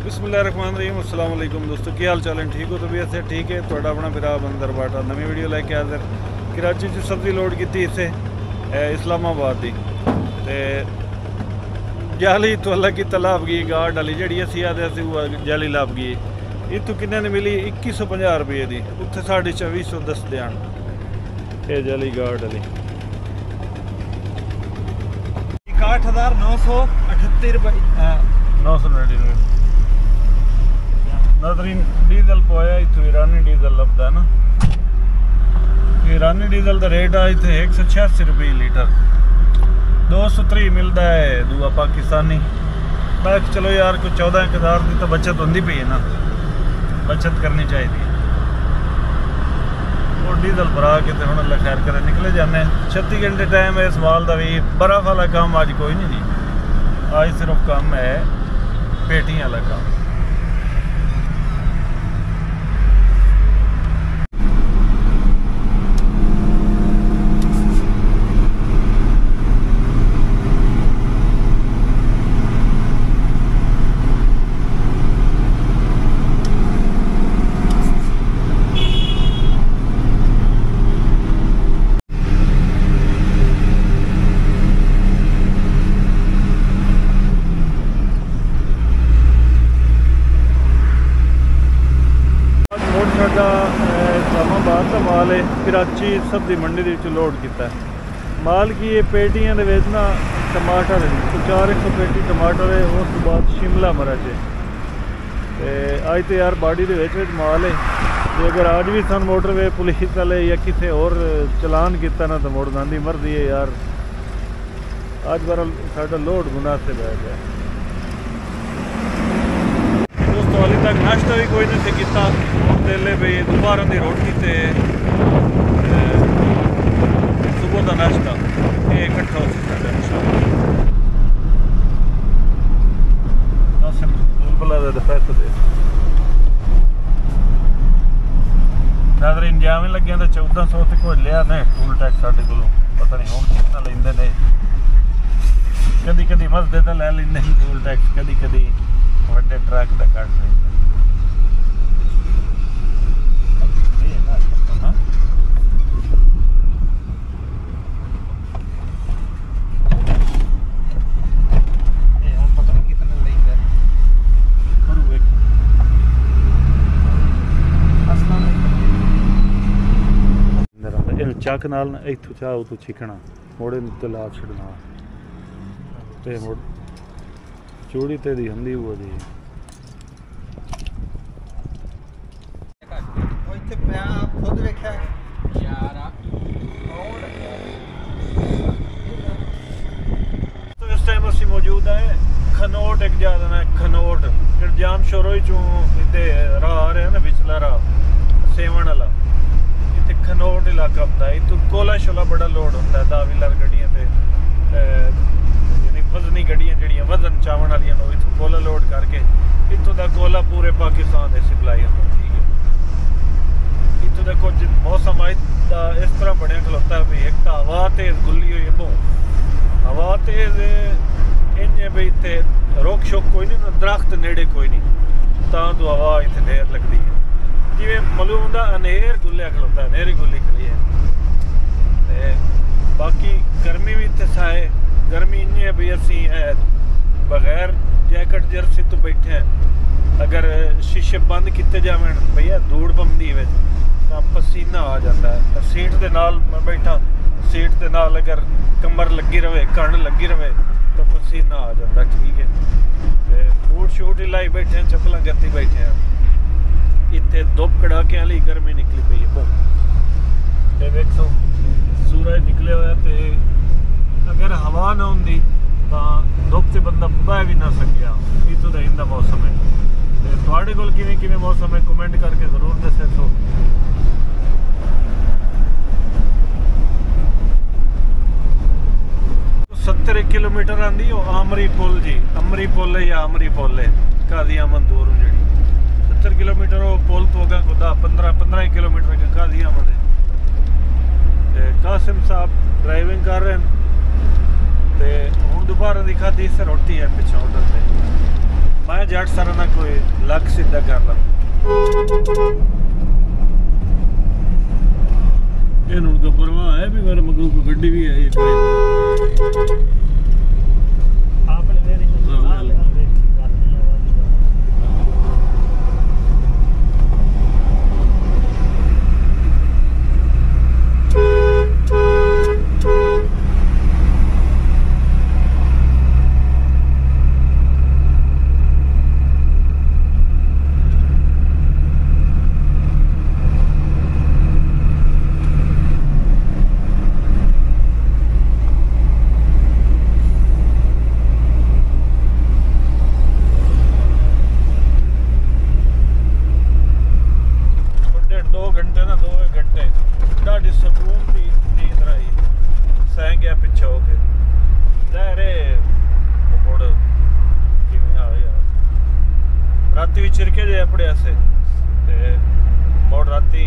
बिस्मिल्लाहिर्रहमानिर्रहीम। अस्सलाम वालेकुम दोस्तों, की हाल चाल है? ठीक हो? तबीयत से ठीक है? थोड़ा अपना बिरा बंदर बाटा नवी वीडियो लेके हाजिर। कराची च सब्जी लोड की इसे इस्लामाबाद की जाली तो अल्लाह की तलाब गई गाड़ डाली जी असी आते जाली लाभ गई। इतों किन्ने ने मिली 2150 रुपये की, उत्थे 2410 देन ये जाली गाड़ डाली 61,938 रुपये 999 नजरीन। डीजल पोया इतों ईरानी डीजल लभदा ना। ईरानी डीजल का रेट है इतने 186 रुपये लीटर, 203 मिलता है दूआ पाकिस्तानी। मैं चलो यार कोई 14,000 की तो बचत होती पई है ना, बचत करनी चाहिए। और डीजल भरा के तो हम अल्लाह खैर करे निकले जाने। 36 घंटे टाइम है इस माल का भी। बर्फ वाला काम अज कोई नहीं जी, आज सिर्फ काम है पेटियां वाला काम। इस्लामाबाद का माल है, कराची सब्जी मंडी के लोड किया माल की। ये पेटियां ना टमाटर है, 400 पेटी टमाटर है, उस बाद शिमला मिर्च है। अज तो यार बाड़ी के माल है। तो अगर आज भी सन मोटरवे पुलिस वाले या किसी और चलान किया ना तो मुड़ गांधी मर्जी है यार। अज बार साडा लोड मुनासिब है गया। दोस्तों हाली तक नाश्ता भी कोई नहीं किया, तेले भाई दोपहर की रोटी से सुबह का नाश्ता ये इकट्ठा हो सकता नाज़रीन जावे लगे तो 1400 तो कोई लिया ने टूल टैक्स साढ़े को पता नहीं हम कितना लेंदे ने। कदी कदी मसदे तो लै लेंदे टूल टैक्स, कदी कदी वड्डे ट्रक का कट लेंदे। ਚੱਕ ਨਾਲ ਇੱਥੋਂ ਚਾਹ ਉਤੋਂ ਛਿਕਣਾ ਮੋੜੇ ਉੱਤੇ ਲਾ ਛੱਡਣਾ ਤੇ ਮੋੜ ਚੂੜੀ ਤੇ ਦੀ ਹੁੰਦੀ ਉਹ ਦੀ ਇੱਥੇ ਮੈਂ ਖੁਦ ਵੇਖਿਆ ਯਾਰ तो इस टाइम ਅਸੀਂ मौजूद है खनोट एक ज्यादा ना खनोट जाम शोरो चों इते राह आ रहा है ना पिछला राह सेवन वाला खनोट इलाका होता है। इतों कोला शोला बड़ा लोड होता है, दावीलर गड्डियां यानी वजनी गड्डियां जड़ियां वजन चावन वालियां इतों कोला लोड करके इतों का कोला पूरे पाकिस्तान से सप्लाई होता है। ठीक है, इतों का कुछ मौसम इस तरह बनया खलोता है भी एक तो हवा तेज गुल्ली हुई है, हवा तेज इंज भी इतने रोक शोक कोई नहीं, दरख्त नेड़े कोई नहीं, तो हवा इतने ढेर लगती है। जिमें मालूम होंगे अनेर गुल्लिया खलोता है, अनेरी गुल्ली खड़ी है। बाकी गर्मी भी इतने साए गर्मी इन्नी है भी असी बगैर जैकेट जर्सी तो बैठे हैं। अगर शीशे बंद किए जाए भैया धूड़ पमदी है तो पसीना आ जाता है। सीट के नाल मैं बैठा, सीट के नाल अगर कमर लगी रहे कण लगी रहे तो पसीना आ जाता। ठीक है, बूट शूट ही लाई बैठे हैं, चप्पल गत्ती बैठे हैं। इतने धुप कड़ाके वाली गर्मी निकली पई है बहुत। देखो सूरज निकले हुए तो अगर हवा ना होंगी तो धुप से बंदा बह भी ना सकिया। इतों का इंदा मौसम है। थोड़े कोल किवें मौसम है कमेंट करके जरूर दसो। 70 किलोमीटर आंदी आमरी पुल जी, अमरी पुल है या अमरी पुल है काजी अमन दूर जी 70 किलोमीटर वो पुल तो होगा खुदा 15 किलोमीटर का काजी अमन है। कासिम साहब ड्राइविंग कर रहे हैं तो हूँ दोपहर की खाधी से रोटी है पिछा उधर से। मैं जट सारा ना कोई लक सीधा कर ला इन्हों तो परवाह है भी मेरे मगरू को गड्डी भी है आपने मेरी राती भी चिरके जे पड़े से मोड़ राती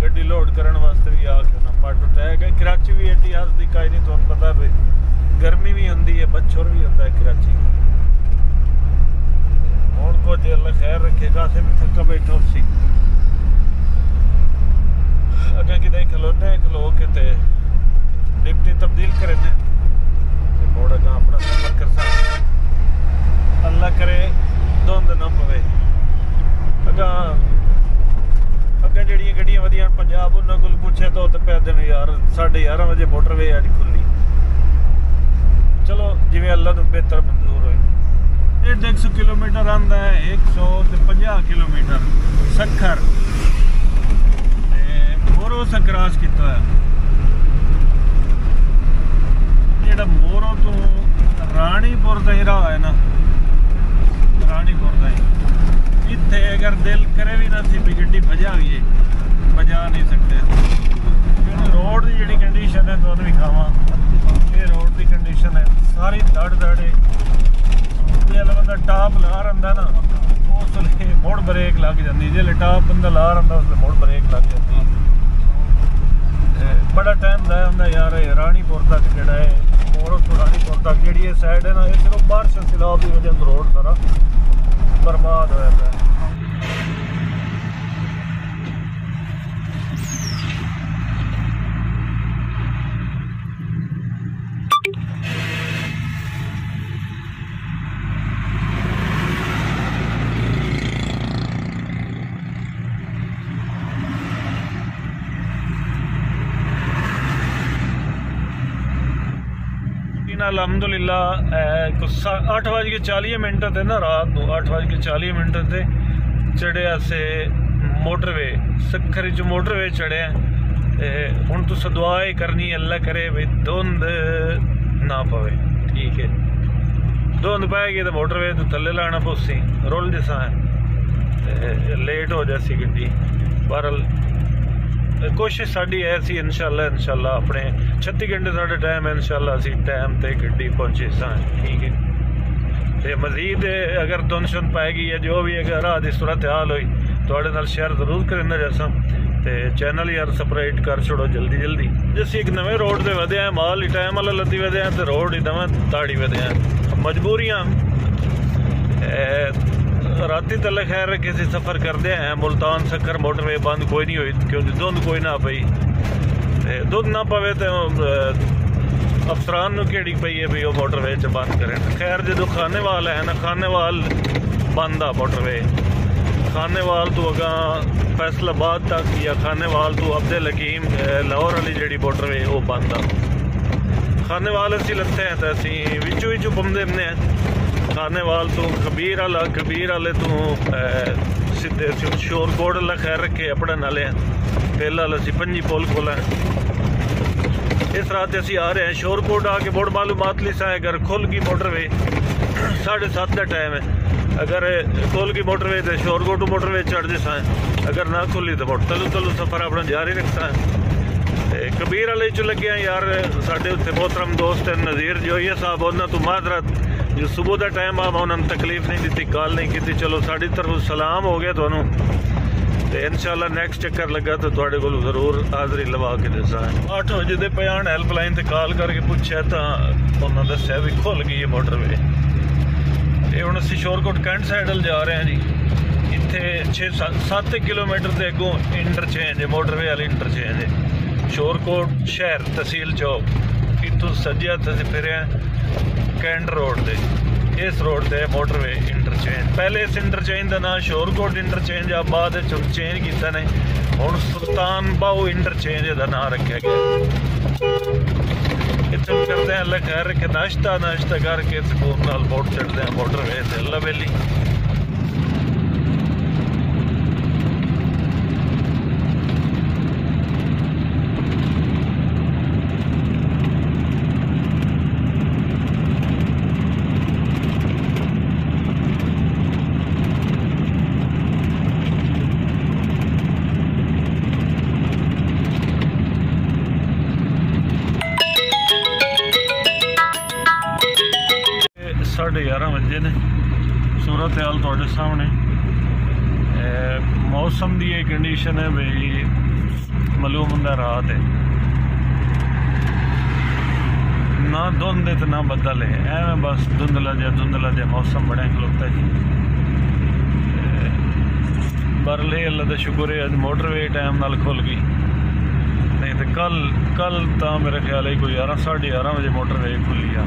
गड्डी लोड करने वास्ते भी आके ना पट उठाया गया। कराची भी एडी हाल दी काई नहीं तुहानू पता भाई गर्मी भी होंदी है बच्छर भी होंदा है कराची हुण को जे अल्लाह खैर रखेगा से मैं थका बैठो सी अगर कि खलोने खलो के ते डिप्टी तब्दील करे ने ते मोड़ अगा अपना सफर कर सकते अल्लाह करे धुंध ना पवे अगा जड़ियां गड्डियां वधिया पंजाब उन्होंने को पूछे तो पै दिन यार 11:30 बजे मोटरवे अज खुली चलो जिवें अल्लाह तो बेहतर मंजूर होई 150 किलोमीटर आंदा है 150 किलोमीटर सखर मोरो से क्रॉस किया है जेड़ा मोरो तो रानीपुर का ही राह है ना रानीपुर का ही इत्थे अगर दिल करे भी ना सी भी गड्डी बजा नहीं सकते रोड की जी कंडीशन है तो भी खावा ये रोड की कंडीशन है सारी दड़ है जो बंदा टाप ला रहा ना उस मुड़ ब्रेक लग जाती जो टाप बंदा ला रहा उस मुड़ ब्रेक लग जाती बड़ा टाइम लाया होंगे यार रानीपुर तक जोड़ा है मोरो तो रानीपुर तक जी साइड है ना ये सिर्फ बारिश सैलाब की वजह से रोड सारा बर्बाद होया है। अलहमदुलिल्लाह 8:40 थे ना रात को 8:40 से चढ़िया से मोटरवे सखर च मोटरवे चढ़िया हुण तुस दुआ ही करनी अल्लाह करे भाई धुंध ना पवे ठीक है धुंध पाएगी तो मोटरवे तो थले लाना पोसी रुल जैसा है लेट हो जासी गड्डी बहरहाल कोशिश साड़ी ऐसी इंशाल्लाह अपने 36 घंटे साढ़े टाइम है इंशाल्लाह असी टाइम ते गड्डी पहुंचे ठीक है ते मजीद अगर धुंध शुंध पाएगी या जो भी अगर राह की सूरत हाल हुई थोड़े नाल शेयर जरूर करना जैसा ते चैनल यार सबसक्राइब कर छोड़ो जल्दी जैसे एक नवे रोड से वधे हैं माल ही टाइम वाला लद्दी वधे हैं तो रोड ही नवा ताड़ी वधे हैं मजबूरियां राती तले खैर किसी सफ़र करते हैं मुल्तान सखर मोटरवे बंद कोई नहीं हुई क्योंकि धुंध कोई ना पई धुंध ना पवे तो अफसरान केड़ी पई है भी वो मोटरवे च बंद करें खैर जो खानेवाल है ना खानेवाल बंद आ मोटरवे खानेवाल तो अगा फैसलाबाद तक या खानेवाल तो अब्दुल हकीम लाहौर वाली जी मोटरवे वो बंद आ खानेवाल असी लत्ते हैं तो असी विचों पमदे ने खानेवाल तो कबीर वाले तो सीधे शोरकोट अल्लाह खैर रखे अपने नाले फिलहाल असी पंजी पुल खोल इस रात असी आ रहे हैं शोरकोट आके बोर्ड मालूमात ली सा अगर खुल की मोटरवे 7:30 का टाइम है अगर खुल की मोटरवे तो शोरकोट मोटरवे चढ़ जैसा है अगर ना खुली तो तलू सफ़र अपना जारी रखता है कबीर वाले चो लगे यार साढ़े उत्थे मोहतरम दोस्त है नज़ीर जोइया साहब उन्होंने तो माजरत जो सुबह का टाइम आ उन्होंने तकलीफ नहीं दी कॉल नहीं की चलो साड़ी तरफ सलाम हो गया तो इंशाल्लाह नेक्स्ट चक्कर लगा तो थोड़े को जरूर हाजरी लवा के दसा 8 बजे के पयान हेल्पलाइन से कॉल करके पूछा तो उन्होंने दसिया भी खुल गई है मोटरवे ये हुण असीं शोरकोट कैंट साइड वल जा रहे हैं जी। इत्थे 6-7 किलोमीटर के अगों इंटरचेंज है, मोटरवे वाली इंटरचेंज है। शोरकोट शहर तहसील चौक, इतों सज्जे हत्थ असीं फिरे कैंट रोड से। इस रोड से मोटरवे इंटरचेंज। पहले इस इंटरचेंज का नाम शोरकोट इंटरचेंज आ, बाद चेंज किया ने, हुण सुल्तान बाहू इंटरचेंज का नाम रखा गया। इतने करते हैं अल्लाह खैर रखे, नाश्ता करके सुकून नाल बोट चढ़ते हैं मोटरवे से अल्लाह वेली। साढ़े 11 बजे ने। सूरत हाल थोड़े सामने। मौसम की ये कंडीशन है भाई, मालूम होंगे रात है, ना धुंध है तो ना बदल है, एवं बस धुंधला जा मौसम बने खलोता जी। बरले अल्लाह का शुक्र है अज मोटरवे टाइम नाल खुल गई, नहीं तो कल तो मेरा ख्याल है कोई 11-11:30 बजे मोटरवे खुली आ।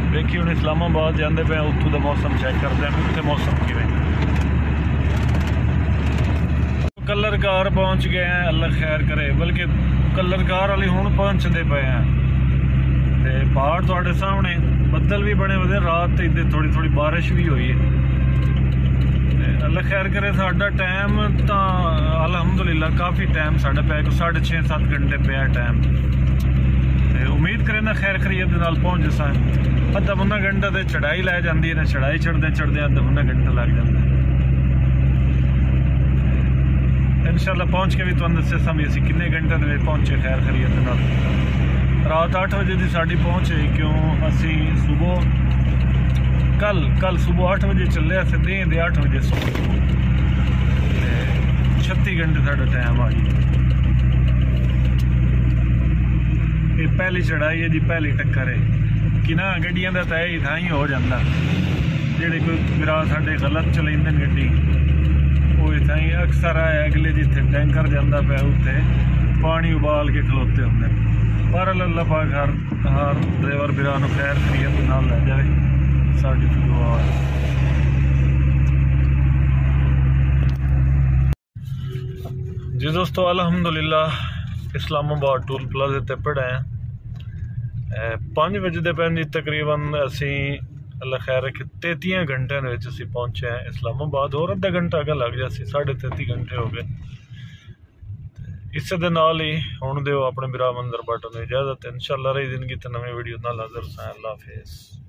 देखिए हम इस्लामाबाद जाते पे उत्थों का मौसम चेक करते हैं उत्थे मौसम किवें। कलरकार पहुँच गए हैं, अल्लाह खैर करे, बल्कि कलरकार वाली हुण पहुँचते पे हैं। ते पहाड़ थोड़े सामने, बदल भी बने हुए, रात इधर थोड़ी बारिश भी हुई है। अल्लाह खैर करे। साडा टाइम तो अलहमदुलिल्लाह काफ़ी टाइम साढ़ा पे 6.5-7 घंटे पे टाइम। उम्मीद करें ना खैर खरीत नाल पहुँच जसा। अद्धा मुन्ना घंटा तो चढ़ाई लै जाती है ना, चढ़ाई चढ़ते अद्धा मुन्ना घंटा लग जाता है। इंशाल्लाह पहुँच के भी तुहानू दस्से सां असीं किन्ने घंटे दे पहुँचे खैर खरीत नाल। रात 8 बजे की साड़ी पहुँच है, क्यों असीं सुबह कल सुबह 8 बजे चले, दे 8 बजे सुबह 36 घंटे साढ़ा टाइम आ गया। ये पहली चढ़ाई है जी, पहली टक्कर है कि ना गड्डियां का तय ही था ही हो जाता। जेडे कोई विरा साढ़े गलत चलाते गड्डी वो इतना ही अक्सर आए अगले जिथे टैंकर जाता पे उत्थे पानी उबाल के खलोते होंगे। पर अल्लाह पाक हर ड्राइवर विरा खैर खरीत नाल लै जाए, साडी तो दुआ है। जी दोस्तों अल्हम्दुलिल्लाह इस्लामाबाद टूल प्लाजे ते पढ़े हैं। 5 बजे पैन जी तकरीबन असी अल्लाह खैर रखे 33 घंटे असी पहुँचे हैं इस्लामाबाद। और अद्धा घंटा अगर लग जाए, 33.5 घंटे हो गए। इस दे नाल ही हुण दिओ अपने बिरा मंजर बट नूं इजाजत। इंशाअल्लाह रही जिंदगी ते नवी वीडियो नाल हाज़र सां। अल्लाह हाफिज़।